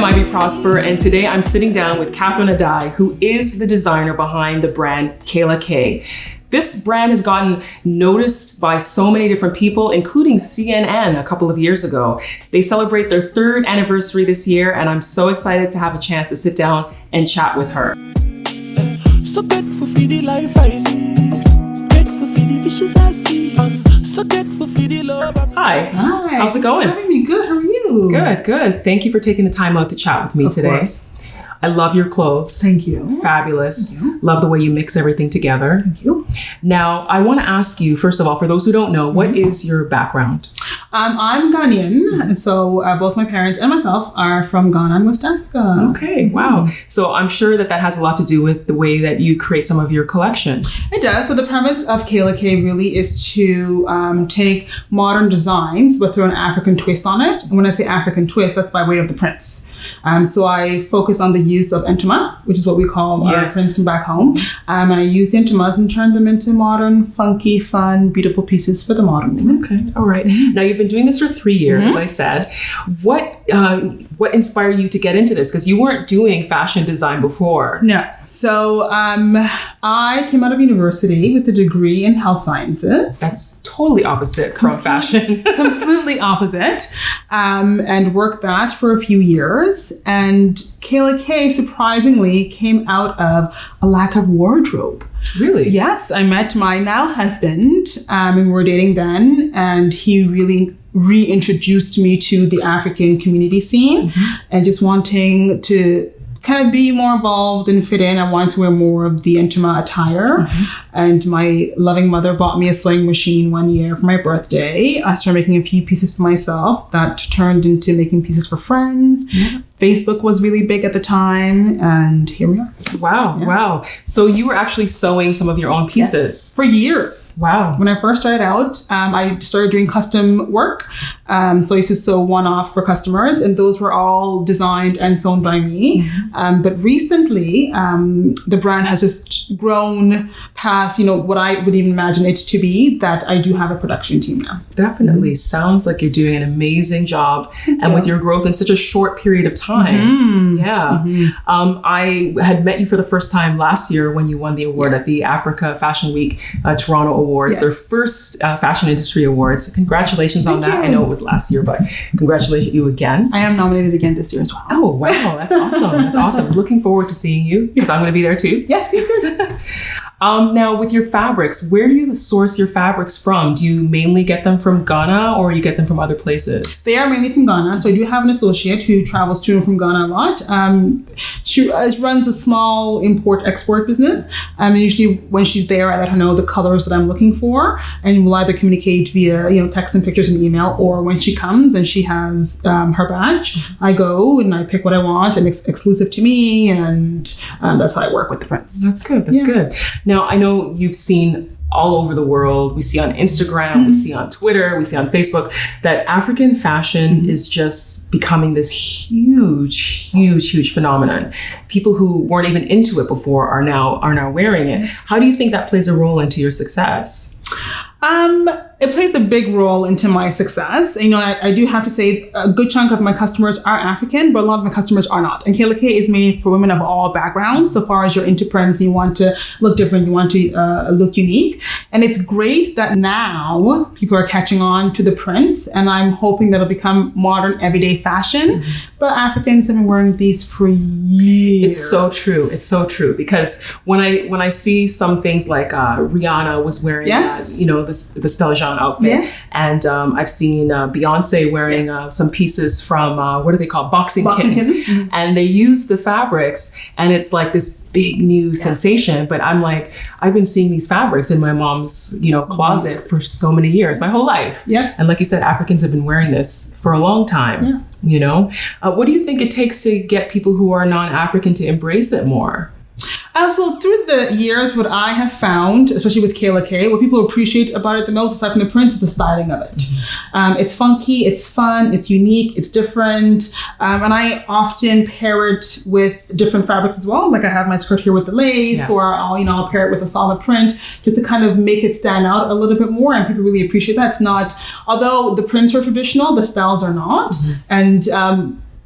am Ivy Prosper, and today I'm sitting down with Catherine Addae, who is the designer behind the brand Kaela Kay. This brand has gotten noticed by so many different people, including CNN a couple of years ago. They celebrate their 3rd anniversary this year, and I'm so excited to have a chance to sit down and chat with her. So grateful for the life I live, grateful for the fishes I see, so grateful for the love I'm Hi. Hi. How's it going? Thanks for having me. Good. How are you? Good. Thank you for taking the time out to chat with me today. Course. I love your clothes. Thank you. Fabulous. Thank you. Love the way you mix everything together. Thank you. Now, I want to ask you, first of all, for those who don't know, what is your background? I'm Ghanaian, and so both my parents and myself are from Ghana and West Africa. Okay, wow. So I'm sure that has a lot to do with the way that you create some of your collection. It does. So the premise of Kaela Kay really is to take modern designs but throw an African twist on it. And when I say African twist, that's by way of the prints. So I focus on the use of entama, which is what we call our prints from back home. And I use the entamas and turn them into modern, funky, fun, beautiful pieces for the modern woman. Okay, all right. Now you've been doing this for 3 years, as I said. What inspired you to get into this? Because you weren't doing fashion design before. No. So I came out of university with a degree in health sciences. That's totally opposite from fashion. Completely opposite. And worked that for a few years. And Kaela Kay surprisingly came out of a lack of wardrobe. Really? Yes, I met my now husband, and we were dating then, and he really reintroduced me to the African community scene and just wanting to kind of be more involved and fit in. I wanted to wear more of the entama attire. And my loving mother bought me a sewing machine one year for my birthday. I started making a few pieces for myself that turned into making pieces for friends. Facebook was really big at the time, and here we are. Wow. So you were actually sewing some of your own pieces? For years. Wow. When I first started out, I started doing custom work. So I used to sew one-off for customers, and those were all designed and sewn by me. But recently, the brand has just grown past, what I would even imagine it to be, that I do have a production team now. Definitely. Sounds like you're doing an amazing job. And with your growth in such a short period of time. I had met you for the first time last year when you won the award at the Africa Fashion Week Toronto Awards, their first fashion industry awards. Congratulations on that. I know it was last year, but congratulations you again. I am nominated again this year as well. Oh, wow. That's awesome. That's awesome. Looking forward to seeing you because I'm going to be there too. Yes. Now, with your fabrics, where do you source your fabrics from? Do you mainly get them from Ghana or you get them from other places? They are mainly from Ghana. So I do have an associate who travels to and from Ghana a lot. She runs a small import-export business. And usually when she's there, I let her know the colors that I'm looking for. And we'll either communicate via text and pictures and email, or when she comes and she has her badge, I go and I pick what I want and it's exclusive to me. And that's how I work with the prints. That's good. That's good. Now, I know you've seen all over the world. We see on Instagram, we see on Twitter, we see on Facebook that African fashion is just becoming this huge phenomenon. People who weren't even into it before are now wearing it. How do you think that plays a role into your success? It plays a big role into my success. I do have to say a good chunk of my customers are African, but a lot of my customers are not. And Kaela Kay is made for women of all backgrounds. So far as you're into prints, you want to look different, you want to look unique. And it's great that now people are catching on to the prints, and I'm hoping that'll become modern everyday fashion. But Africans have been wearing these for years. It's so true. It's so true. Because when I see some things like Rihanna was wearing the Stella Jean outfit, and I've seen Beyonce wearing some pieces from what are they called, Boxing King. And they use the fabrics, and it's like this big new sensation. But I'm like, I've been seeing these fabrics in my mom's closet for so many years, my whole life. And like you said, Africans have been wearing this for a long time. What do you think it takes to get people who are non-African to embrace it more? So through the years, what I have found, especially with Kaela Kay, what people appreciate about it the most, aside from the prints, is the styling of it. It's funky, it's fun, it's unique, it's different. And I often pair it with different fabrics as well. Like I have my skirt here with the lace, or I'll pair it with a solid print just to kind of make it stand out a little bit more. And people really appreciate that. It's not, although the prints are traditional, the styles are not. And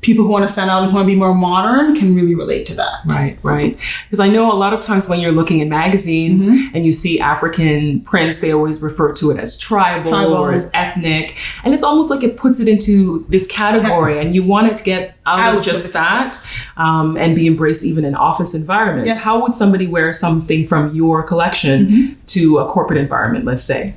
people who want to stand out and who want to be more modern can really relate to that. Right. Because I know a lot of times when you're looking in magazines and you see African prints, they always refer to it as tribal or as ethnic. And it's almost like it puts it into this category and you want it to get out of just that and be embraced even in office environments. Yes. How would somebody wear something from your collection to a corporate environment, let's say?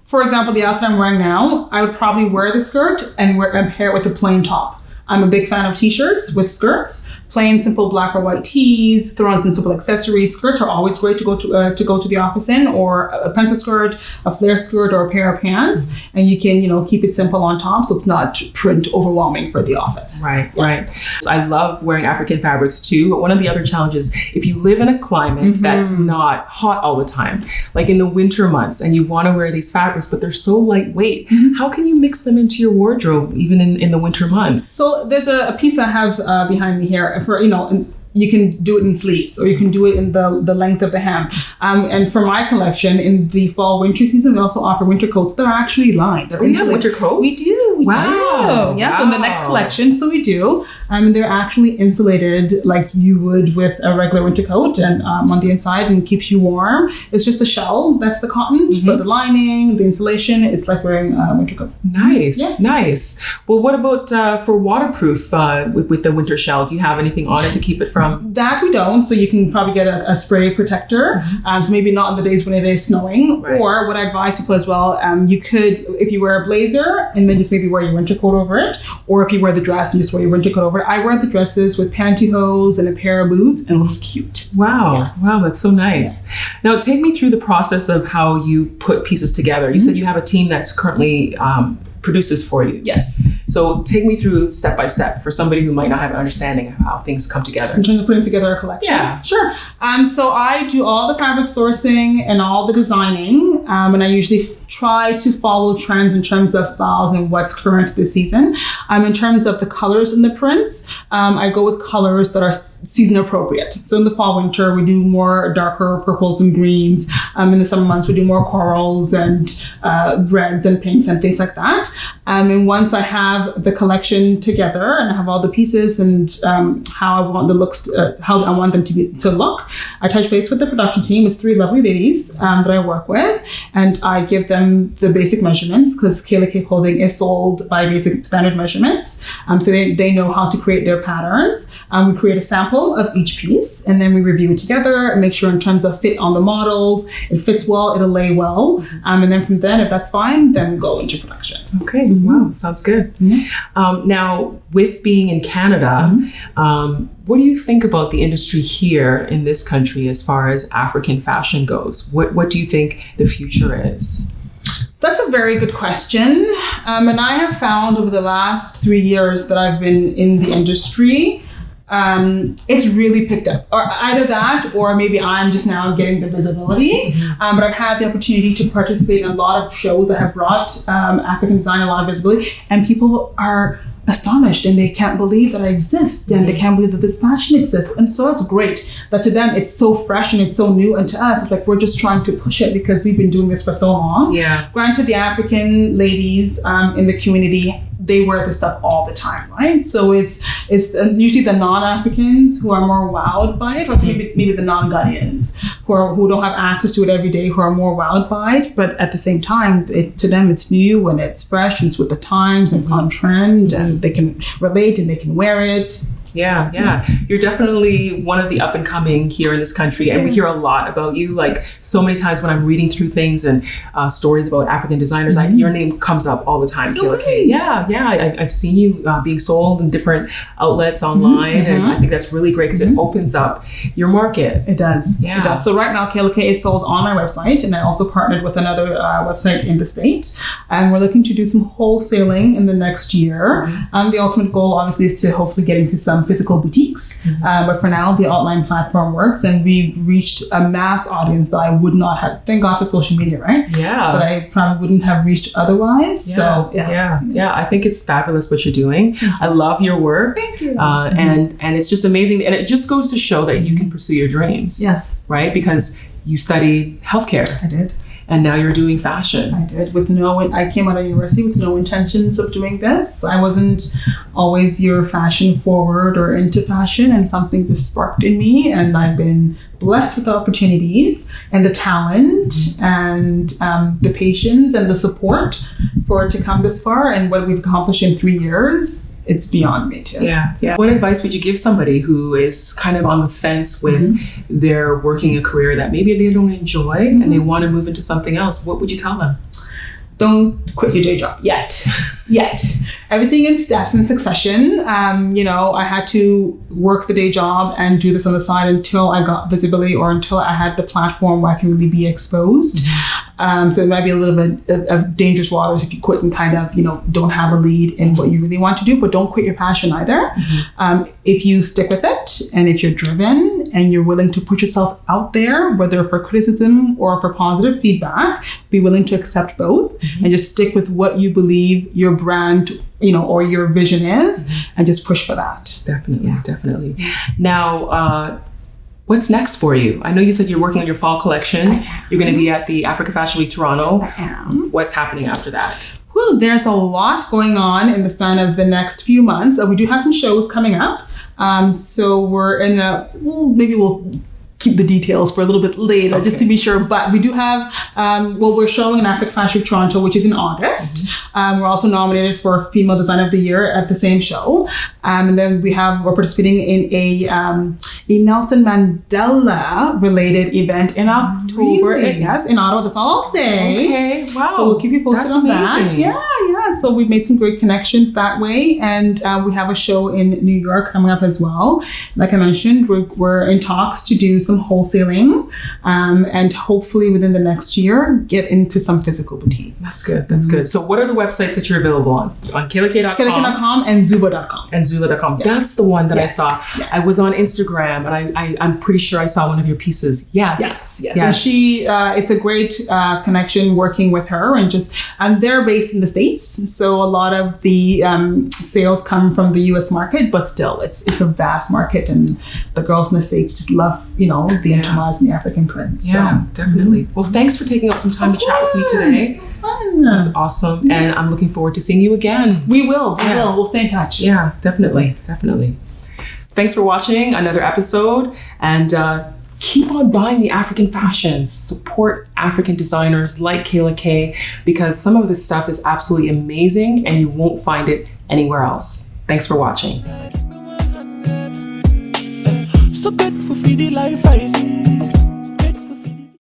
For example, the outfit I'm wearing now, I would probably wear the skirt and pair it with a plain top. I'm a big fan of t-shirts with skirts, plain, simple black or white tees, throw on some simple accessories. Skirts are always great to go to the office in, or a pencil skirt, a flare skirt, or a pair of pants. And you can, keep it simple on top so it's not print overwhelming for the office. Right. I love wearing African fabrics too, but one of the other challenges, if you live in a climate that's not hot all the time, like in the winter months, and you want to wear these fabrics, but they're so lightweight, how can you mix them into your wardrobe even in the winter months? So there's a piece I have behind me here for, you can do it in sleeves or you can do it in the length of the hem. And for my collection, in the fall winter season, we also offer winter coats that are actually lined. We have winter coats? We do. Yeah, so in the next collection, so we do. They're actually insulated like you would with a regular winter coat and on the inside, and keeps you warm. It's just the shell, that's the cotton, but the lining, the insulation, it's like wearing a winter coat. Nice. Well, what about for waterproof with the winter shell? Do you have anything on it to keep it from? That we don't, so you can probably get a spray protector. So maybe not on the days when it is snowing. Right. Or what I advise people as well, you could, if you wear a blazer and then just maybe wear your winter coat over it, or if you wear the dress and just wear your winter coat over it. I wear the dresses with pantyhose and a pair of boots, and it looks cute. Wow, that's so nice. Yeah. Now, take me through the process of how you put pieces together. You said you have a team that's currently produces for you. Yes. So take me through step by step for somebody who might not have an understanding of how things come together. In terms of putting together a collection? Yeah. Sure. So I do all the fabric sourcing and all the designing, and I usually try to follow trends in terms of styles and what's current this season. In terms of the colors in the prints, I go with colors that are season appropriate. So in the fall, winter, we do more darker purples and greens. In the summer months, we do more corals and reds and pinks and things like that. And once I have the collection together and I have all the pieces and how I want the looks, how I want them to look, I touch base with the production team. It's 3 lovely ladies that I work with, and I give them the basic measurements, because Kaela Kay clothing is sold by basic standard measurements. So they know how to create their patterns. We create a sample of each piece, and then we review it together and make sure in terms of fit on the models, it fits well, it'll lay well. And then from then, if that's fine, then we go into production. Okay. Wow. Sounds good. Now, with being in Canada, what do you think about the industry here in this country as far as African fashion goes? What do you think the future is? That's a very good question. And I have found over the last 3 years that I've been in the industry, it's really picked up, or either that, or maybe I'm just now getting the visibility. But I've had the opportunity to participate in a lot of shows that have brought African design a lot of visibility, and people are astonished and they can't believe that I exist, and they can't believe that this fashion exists. And so it's great that to them it's so fresh and it's so new, and to us it's like we're just trying to push it because we've been doing this for so long. Granted, the African ladies in the community, they wear this stuff all the time, right? So it's usually the non-Africans who are more wowed by it, or maybe the non-Ghanaians who don't have access to it every day, who are more wowed by it. But at the same time, to them it's new and it's fresh and it's with the times and it's on trend, and they can relate and they can wear it. Yeah. You're definitely one of the up and coming here in this country. And we hear a lot about you. Like so many times when I'm reading through things and stories about African designers, your name comes up all the time, Kaela Kay. Yeah. I've seen you being sold in different outlets online. And I think that's really great because it opens up your market. It does. Yeah. It does. So right now, Kaela Kay is sold on our website. And I also partnered with another website in the States. And we're looking to do some wholesaling in the next year. The ultimate goal, obviously, is to hopefully get into some physical boutiques. But for now, the online platform works, and we've reached a mass audience that I would not have, thank God for social media, right? Yeah. That I probably wouldn't have reached otherwise. Yeah. I think it's fabulous what you're doing. I love your work. Thank you. And it's just amazing. And it just goes to show that you can pursue your dreams. Yes. Right? Because you studied healthcare. I did. and now you're doing fashion. I did I came out of university with no intentions of doing this. I wasn't always your fashion forward or into fashion, and something just sparked in me, and I've been blessed with the opportunities and the talent and the patience and the support for it to come this far, and what we've accomplished in 3 years. It's beyond me too. Yeah. What advice would you give somebody who is kind of on the fence with their working a career that maybe they don't enjoy and they want to move into something else? What would you tell them? Don't quit your day job yet. Everything in steps in succession. I had to work the day job and do this on the side until I got visibility, or until I had the platform where I can really be exposed. So it might be a little bit of dangerous waters if you quit and kind of, don't have a lead in what you really want to do, but don't quit your passion either. If you stick with it, and if you're driven and you're willing to put yourself out there, whether for criticism or for positive feedback, be willing to accept both and just stick with what you believe your brand, or your vision is, and just push for that. Definitely. Now, what's next for you? I know you said you're working on your fall collection. You're going to be at the Africa Fashion Week Toronto. I am. What's happening after that? Well, there's a lot going on in the span of the next few months. We do have some shows coming up. So we're in maybe we'll keep the details for a little bit later, just to be sure. But we do have, we're showing in Africa Fashion Week Toronto, which is in August. We're also nominated for Female Design of the Year at the same show. And then we're participating in a Nelson Mandela related event in October. Really? Yes, in Ottawa. That's all I'll say. Okay, wow. So we'll keep you posted on that. Yeah. So we've made some great connections that way. And we have a show in New York coming up as well. Like I mentioned, we're in talks to do some wholesaling, and hopefully within the next year get into some physical boutiques. That's good. So what are the websites that you're available on? On KaelaKay.com? KaelaKay.com and Zuba.com. And Zula.com. Yes. That's the one that I saw. Yes. I was on Instagram, and I'm pretty sure I saw one of your pieces. Yes. And she, it's a great connection working with her, and they're based in the States, so a lot of the sales come from the US market, but still it's a vast market, and the girls in the States just love, the intermars and the African prints. Yeah, definitely. Well, thanks for taking up some time to chat with me today. It was fun. That's awesome. And I'm looking forward to seeing you again. We will. We'll stay in touch. Yeah, definitely. Thanks for watching another episode, and keep on buying the African fashions. Support African designers like Kaela Kay, because some of this stuff is absolutely amazing and you won't find it anywhere else. Thanks for watching. So grateful for the life I live.